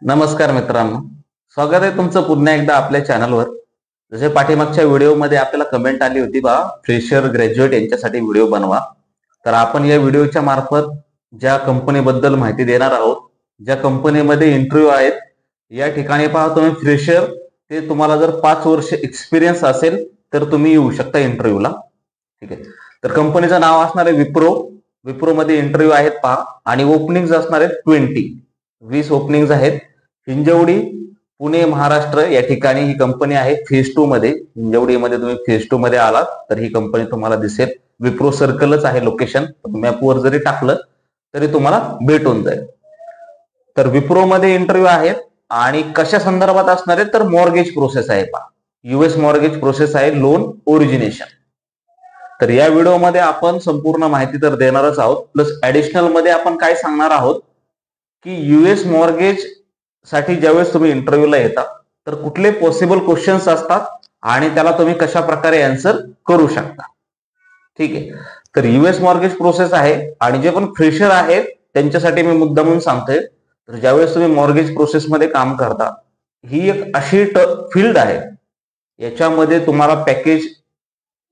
नमस्कार मित्रांनो, स्वागत आहे तुमचं पुन्हा एकदा आपल्या चॅनलवर. जसे पाठीमागच्या व्हिडिओमध्ये आपल्याला कमेंट आली होती बा फ्रेशर ग्रॅज्युएट यांच्यासाठी व्हिडिओ बनवा. तर आपण या व्हिडिओच्या मार्फत ज्या कंपनीबद्दल माहिती देणार आहोत, ज्या कंपनीमध्ये इंटरव्ह्यू आहेत, या ठिकाणी पहा तुम्ही फ्रेशर ते तुम्हाला जर 5 वर्ष एक्सपिरियन्स असेल तर तुम्ही येऊ शकता इंटरव्ह्यूला. ठीक आहे. तर कंपनीचं नाव असणार आहे विप्रो मध्ये इंटरव्ह्यू आहेत पहा आणि ओपनिंग्स असणार आहेत 20 ओपनिंग्स आहेत. हिंजवडी पुणे महाराष्ट्र या ठिकाणी ही कंपनी आहे फेज 2 मध्ये. हिंजवडीमध्ये तुम्ही फेज 2 मध्ये आलात तर ही कंपनी तुम्हाला दिसेल. विप्रो सर्कलच आहे लोकेशन. मॅपवर जरी टाकलं तरी तुम्हाला भेटून जाईल. तर विप्रो मध्ये इंटरव्ह्यू आहेत आणि कशा संदर्भात असणार आहे तर मॉर्गेज प्रोसेस आहे पहा. US मॉर्गेज प्रोसेस आहे, लोन ओरिजिनेशन. तर या व्हिडिओमध्ये आपण संपूर्ण माहिती तर देणारच आहोत, प्लस ऍडिशनल मध्ये आपण काय सांगणार आहोत की US मॉर्गेज साठी ज्यावेळेस तुम्ही इंटरव्ह्यूला येता तर कुठले पॉसिबल क्वेश्चन्स असतात आणि त्याला तुम्ही कशा प्रकारे आन्सर करू शकता. ठीक आहे. तर US मॉर्गेज प्रोसेस आहे आणि जे पण फ्रेशर आहेत त्यांच्यासाठी मी मुद्दामून सांगतोय. तर ज्यावेळेस तुम्ही मॉर्गेज प्रोसेसमध्ये काम करता, ही एक अशी फील्ड आहे याच्यामध्ये तुम्हाला पॅकेज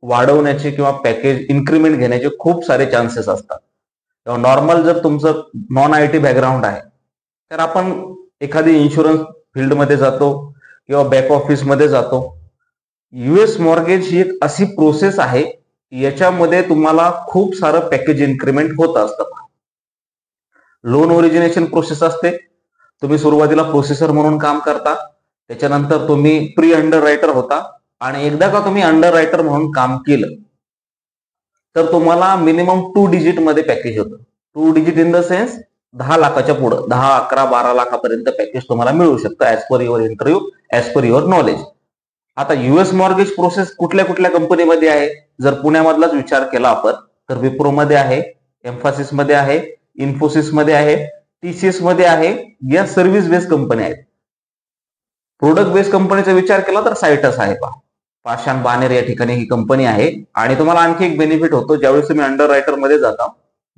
वाढवण्याचे किंवा पॅकेज इन्क्रीमेंट घेण्याचे खूप सारे चान्सेस असतात. नॉर्मल जर तुमचं नॉन IT बॅकग्राऊंड आहे तर आपण एखादी इन्शुरन्स फील्डमध्ये जातो किंवा बॅक ऑफिसमध्ये जातो. US मॉर्गेज ही एक अशी प्रोसेस आहे याच्यामध्ये तुम्हाला खूप सारं पॅकेज इन्क्रीमेंट होत असतं. लोन ओरिजिनेशन प्रोसेस असते. तुम्ही सुरुवातीला प्रोसेसर म्हणून काम करता, त्याच्यानंतर तुम्ही प्री अंडर रायटर होता आणि एकदा का तुम्ही अंडर रायटर म्हणून काम केलं तर तुम्हाला मिनिमम 2 डिजिट मध्ये पॅकेज होतं. 2 डिजिट इन द सेन्स 10 लाखाच्या पुढे 10, 11, 12 लाखापर्यंत पॅकेज तुम्हाला मिळू शकतं as per your interview, as per your knowledge. आता US मॉर्गेज प्रोसेस कुठल्या कुठल्या कंपनीमध्ये आहे जर पुण्यामधलाच विचार केला आपण तर विप्रो मध्ये आहे, एम्फासिस मध्ये आहे, इन्फोसिस मध्ये आहे, TCS मध्ये आहे. या सर्व्हिस बेस्ड कंपनी आहेत. प्रोडक्ट बेस्ड कंपनीचा विचार केला तर सायटस आहे पहा. पाषाण बानेर या ठिकाणी ही कंपनी आहे. आणि तुम्हाला आणखी एक बेनिफिट होतो ज्यावेळेस तुम्ही अंडर रायटर मध्ये जाता.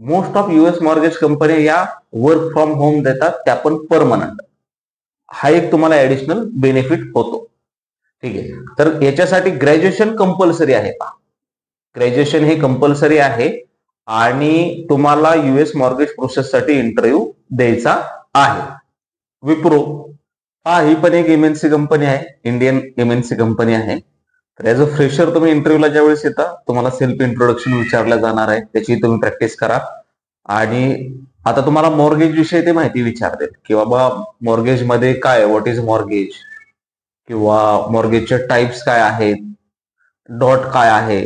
Most of US mortgage company या वर्क फ्रॉम होम देतात, त्या पण परमनंट. हा एक तुम्हाला ऍडिशनल बेनिफिट होतो. ठीक आहे. तर याच्यासाठी ग्रॅज्युएशन कंपल्सरी आहे पहा. ग्रॅज्युएशन हे कंपल्सरी आहे आणि तुम्हाला US मॉर्गेज प्रोसेससाठी इंटरव्ह्यू द्यायचा आहे. विप्रो हा ही पण एक MNC कंपनी आहे, इंडियन MNC कंपनी आहे. तर ऍज अ फ्रेशर तुम्ही इंटरव्ह्यूला ज्यावेळेस येता तुम्हाला सेल्फ इंट्रोडक्शन विचारलं जाणार आहे, त्याची तुम्ही प्रॅक्टिस करा. आणि आता तुम्हाला मॉर्गेज विषयी ते माहिती विचारते की बाबा मॉर्गेज मध्ये काय, व्हॉट इज मॉर्गेज, किंवा मॉर्गेजचे टाइप्स काय आहेत, डॉट काय आहे.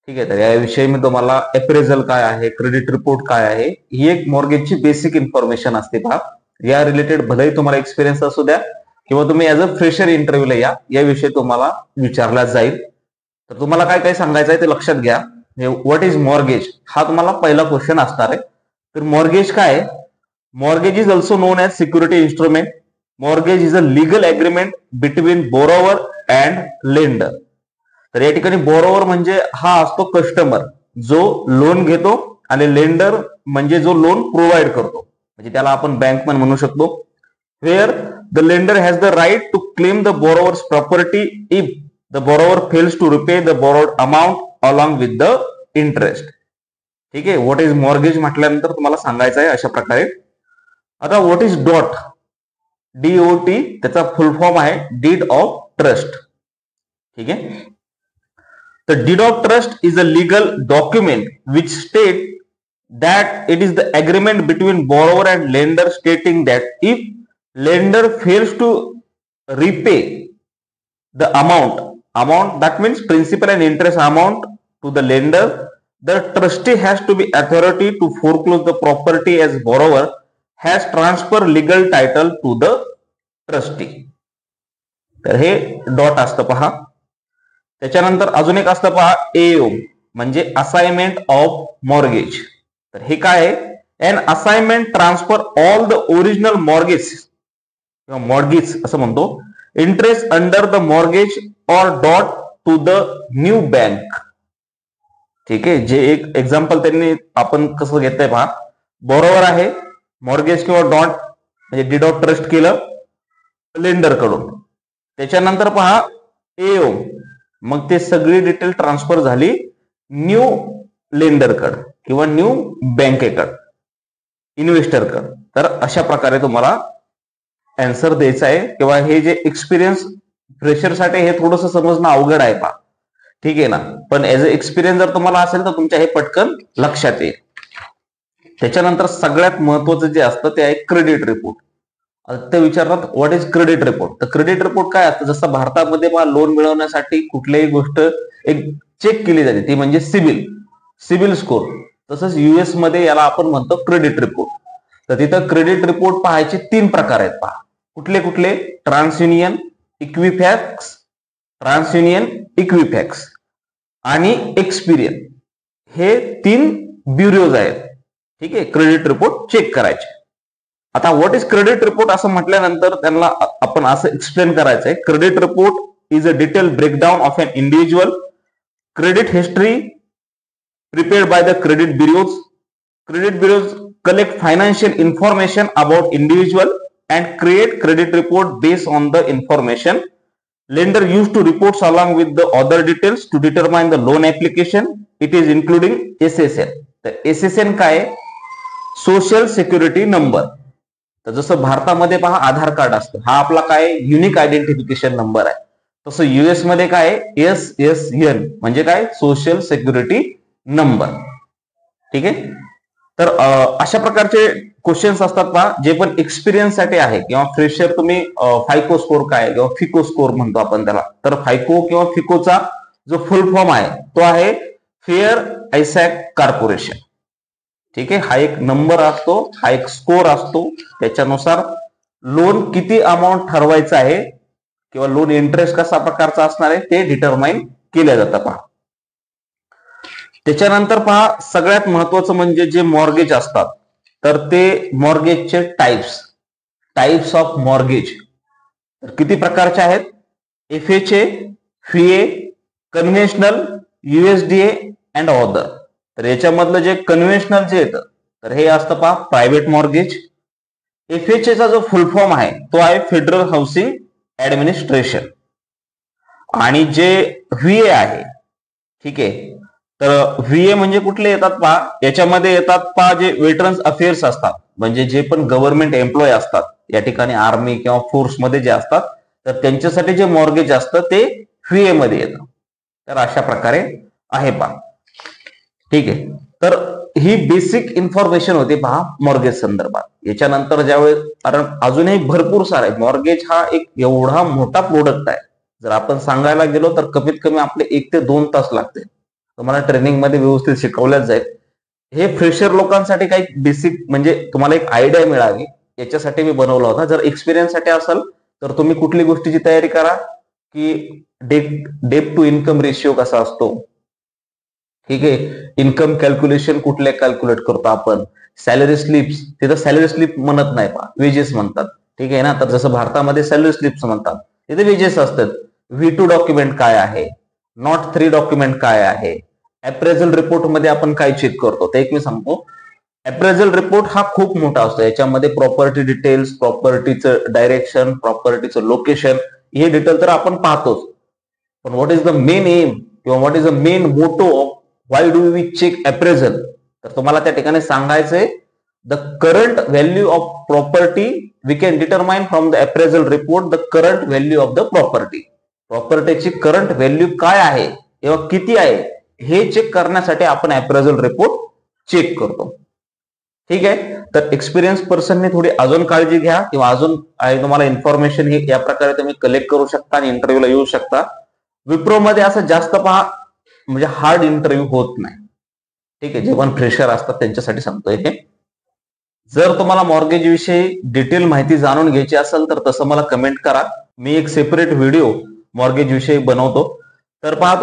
ठीक आहे. तर याविषयी मी तुम्हाला अप्रेझल काय आहे, क्रेडिट रिपोर्ट काय आहे, ही एक मॉर्गेजची बेसिक इन्फॉर्मेशन असते पहा. या रिलेटेड भलेही तुम्हाला एक्सपिरियन्स असू द्या किंवा तुम्ही ऍज अ फ्रेशर इंटरव्ह्यूला याविषयी तुम्हाला विचारला जाईल. तर तुम्हाला काय काय सांगायचं आहे ते लक्षात घ्या. व्हॉट इज मॉर्गेज हा तुम्हाला पहिला क्वेश्चन असणार आहे. तर मॉर्गेज काय आहे? Mortgage is also non as security instrument. Mortgage is a legal agreement between borrower and lender. तर या ठिकाणी बोरोवर म्हणजे हा असतो कस्टमर जो लोन घेतो आणि लेंडर म्हणजे जो लोन प्रोव्हाइड करतो, म्हणजे त्याला आपण बँक पण म्हणू शकतो. Where the lender has the right to claim the borrower's property if the borrower fails to repay the borrowed amount along with the interest. ठीक आहे. व्हॉट इज मॉर्गेज म्हटल्यानंतर तुम्हाला सांगायचं आहे अशा प्रकारे. आता व्हॉट इज डॉट, DOT त्याचा फुल फॉर्म आहे डीड ऑफ ट्रस्ट. ठीक आहे. The deed of trust is a legal document which state that it is the agreement between borrower and lender stating that if lender fails to repay the amount that means principal and interest amount to the lender, the trustee has to be authority to foreclose the property as borrower has transfer legal title to the trustee. तर हे dot असतं पहा. त्याच्यानंतर अजून एक असतं पहा AO म्हणजे असाइनमेंट ऑफ मॉर्गेज. तर हे काय आहे? An assignment transfer all the original mortgage किंवा मॉर्गेज असं म्हणतो, interest under the mortgage or dot to the new bank. ठीक आहे. जे एक एक्झाम्पल त्यांनी आपण कसं घेतलंय पहा. बरोबर आहे मॉर्गेज किंवा डॉट म्हणजे डीड ऑफ ट्रस्ट केलं लेंडर कडून, त्याच्यानंतर पहा एओ, मग ते सगळी डिटेल ट्रान्सफर झाली न्यू लेंडरकड किंवा न्यू बँकेकड, इन्व्हेस्टरकड. तर अशा प्रकारे तुम्हाला आन्सर द्यायचा आहे. किंवा हे जे एक्सपिरियन्स फ्रेशरसाठी हे थोडंसं समजणं अवघड आहे पहा, ठीक आहे ना, पण ऍज अ एक्सपिरियन्स जर तुम्हाला असेल तर तुमच्या हे पटकन लक्षात येईल. त्याच्यानंतर सगळ्यात महत्वाचं जे असतं ते आहे क्रेडिट रिपोर्ट. ते विचारतात व्हॉट इज क्रेडिट रिपोर्ट. तर क्रेडिट रिपोर्ट काय असतं, जसं भारतामध्ये पहा लोन मिळवण्यासाठी कुठलीही गोष्ट एक चेक केली जाते ती म्हणजे सिबिल स्कोर. तसंच युएस मध्ये याला आपण म्हणतो क्रेडिट रिपोर्ट. तर तिथं क्रेडिट रिपोर्ट पाहायचे 3 प्रकार आहेत पहा. कुठले कुठले? ट्रान्सयुनियन, इक्विफॅक्स आणि एक्सपिरियन, हे 3 ब्युरोज आहेत, ठीक आहे, क्रेडिट रिपोर्ट चेक करायचे. आता व्हॉट इज क्रेडिट रिपोर्ट असं म्हटल्यानंतर त्यांना आपण असं एक्सप्लेन करायचं आहे. Credit report is a detail breakdown of an individual credit history prepared by the credit bureaus. Credit bureaus collect financial information about individual and create credit report based on the information. Lender used to reports along with the other details to determine the loan application. It is including SSN. तर SSN काय? Social security number. तर जसं भारतामध्ये पहा आधार card असतं, हा आपला काय युनिक आयडेंटिफिकेशन नंबर आहे. तसं युएस मध्ये काय SSN म्हणजे काय? सोशल सिक्युरिटी नंबर, ठीक आहे. तर अशा प्रकारचे क्वेश्चन्स असतात पहा, जे पण एक्सपिरियन्स साठी आहे. किंवा फ्रेशर तुम्ही फायको स्कोर काय किंवा फिको स्कोर म्हणतो आपण त्याला. तर फायको किंवा फिकोचा जो फुल फॉर्म आहे तो आहे फेअर आयसॅक कॉर्पोरेशन, ठीक आहे. हा एक नंबर असतो, हा एक स्कोर असतो, त्याच्यानुसार लोन किती अमाऊंट ठरवायचं आहे किंवा लोन इंटरेस्ट कसा प्रकारचा असणार आहे ते डिटरमाइन केलं जातं पहा. त्याच्यानंतर पहा सगळ्यात महत्वाचं म्हणजे जे मॉर्गेज असतात, तर ते मॉर्गेजचे टाइप्स ऑफ मॉर्गेज तर किती प्रकारचे आहेत? FHA, फीए, conventional, USDA and other. तर याच्यामधलं जे कन्व्हेन्शनल जे येतं तर हे असतं पहा प्रायव्हेट मॉर्गेज. एफएचए चा जो फुल फॉर्म आहे तो आहे फेडरल हाऊसिंग ऍडमिनिस्ट्रेशन. आणि जे व्हीए आहे, ठीक आहे, तर व्हीए म्हणजे कुठले येतात पहा, याच्यामध्ये येतात पहा जे वेटरन्स अफेअर्स असतात, म्हणजे जे पण गव्हर्नमेंट एम्प्लॉय असतात या ठिकाणी आर्मी किंवा फोर्स मध्ये जे असतात, तर त्यांच्यासाठी जे मॉर्गेज असतं ते व्हीए मध्ये येतं. तर अशा प्रकारे आहे पहा, ठीक आहे. तर ही बेसिक इन्फॉर्मेशन होती पहा मॉर्गेज संदर्भात. याच्यानंतर ज्यावेळेस, कारण अजूनही भरपूर सारे मॉर्गेज हा एक एवढा मोठा प्रोडक्ट आहे, जर आपण सांगायला गेलो तर कमीत कमी आपले 1 ते 2 तास लागते. तुम्हाला ट्रेनिंग मध्ये व्यवस्थित शिकवल्याच जाईल. हे फ्रेशर लोकांसाठी काही बेसिक म्हणजे तुम्हाला एक आयडिया मिळावी याच्यासाठी मी बनवला होता. जर एक्सपिरियन्स साठी असेल तर तुम्ही कुठली गोष्टीची तयारी करा की डेट टू इन्कम रेशिओ कसा असतो, ठीक आहे, इन्कम कॅल्क्युलेशन कुठले कॅल्क्युलेट करतो आपण, सॅलरी स्लिप्स, तिथं सॅलरी स्लिप म्हणत नाही पहा, वेजेस म्हणतात, ठीक आहे ना. तर जसं भारतामध्ये सॅलरी स्लिप्स म्हणतात, तिथे वेजेस असतात. V2 डॉक्युमेंट काय आहे, नॉट 3 डॉक्युमेंट काय आहे, अप्रेझल रिपोर्ट मध्ये आपण काय चेक करतो ते एक मी सांगतो. अप्रेझल रिपोर्ट हा खूप मोठा असतो, याच्यामध्ये प्रॉपर्टी डिटेल्स, प्रॉपर्टीचं डायरेक्शन, प्रॉपर्टीचं लोकेशन, हे डिटेल तर आपण पाहतोच. पण what is the main aim किंवा what is the main motto of why do we check appraisal, तर तुम्हाला त्या ठिकाणी सांगायचंय the current value of property we can determine from the appraisal report the current value of the property. प्रॉपर्टीची current value काय आहे किंवा किती आहे हे चेक करण्यासाठी आपण अप्रेझल रिपोर्ट चेक करतो, ठीक आहे. तर एक्सपिरियन्स पर्सनने थोडी अजून काळजी घ्या किंवा अजून तुम्हाला इन्फॉर्मेशन ही या प्रकारे तुम्ही कलेक्ट करू शकता आणि इंटरव्ह्यूला येऊ शकता. विप्रो मध्ये असं जास्त पहा म्हणजे हार्ड इंटरव्ह्यू होत नाही, ठीक आहे. जे पण फ्रेशर असतात त्यांच्यासाठी सांगतोय हे. जर तुम्हाला मॉर्गेज विषयी डिटेल माहिती जाणून घ्यायची असेल तर तसं मला कमेंट करा, मी एक सेपरेट व्हिडिओ मॉर्गेज विषयी बनवतो. तर पहा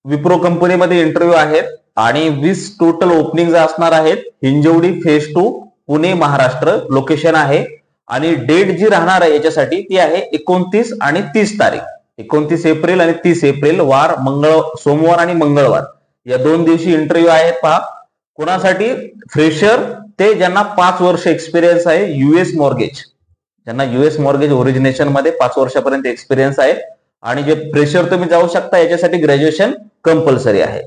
विप्रो कंपनीमध्ये इंटरव्ह्यू आहेत आणि 20 टोटल ओपनिंग असणार आहेत. हिंजवडी फेज 2 पुणे महाराष्ट्र लोकेशन आहे. आणि डेट जी राहणार आहे याच्यासाठी ती आहे 29 आणि 30 तारीख. 29 एप्रिल आणि 30 एप्रिल वार सोमवार आणि मंगळवार या 2 दिवशी इंटरव्ह्यू आहेत पहा. कोणासाठी? फ्रेशर ते ज्यांना 5 वर्ष एक्सपिरियन्स आहे युएस मॉर्गेज ज्यांना US मॉर्गेज ओरिजिनेशन मध्ये 5 वर्षापर्यंत एक्सपिरियन्स आहे आणि जे फ्रेशर तुम्ही जाऊ शकता याच्यासाठी ग्रॅज्युएशन कंपल्सरी आहे.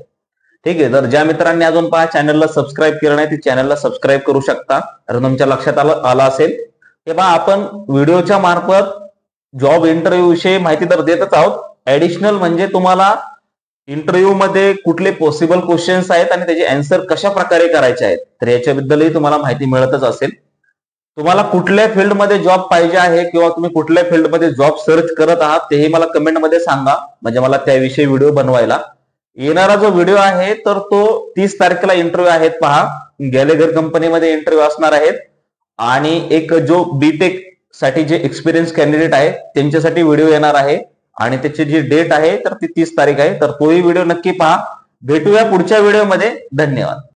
ठीक आहे. तर ज्या मित्रांनी अजून पहा चॅनलला सबस्क्राईब केलं नाही ते चॅनलला सबस्क्राईब करू शकता. तर तुमच्या लक्षात आलं असेल की बा आपण व्हिडिओच्या मार्फत जॉब इंटरव्ह्यू विषयी माहिती तर देतच आहोत. ऍडिशनल म्हणजे तुम्हाला इंटरव्ह्यू मध्ये कुठले पॉसिबल क्वेश्चन्स आहेत आणि त्याचे आन्सर कशा प्रकारे करायचे आहेत तर याच्याबद्दलही तुम्हाला माहिती मिळतच असेल. तुम्हाला कुठल्या फील्डमध्ये जॉब पाहिजे आहे किंवा तुम्ही कुठल्या फील्डमध्ये जॉब सर्च करत आहात तेही मला कमेंटमध्ये सांगा, म्हणजे मला त्याविषयी व्हिडिओ बनवायला. येणारा जो व्हिडिओ आहे तर तो 30 तारखेला इंटरव्ह्यू आहेत पहा. गॅलेगर कंपनीमध्ये इंटरव्ह्यू असणार आहेत आणि एक जो बीटेक साठी जे एक्सपिरियन्स कॅन्डिडेट आहे त्यांच्यासाठी व्हिडिओ येणार आहे आणि त्याची जी डेट आहे तर ती 30 तारीख आहे. तर तोही व्हिडिओ नक्की पहा. भेटूया पुढच्या व्हिडिओमध्ये. धन्यवाद.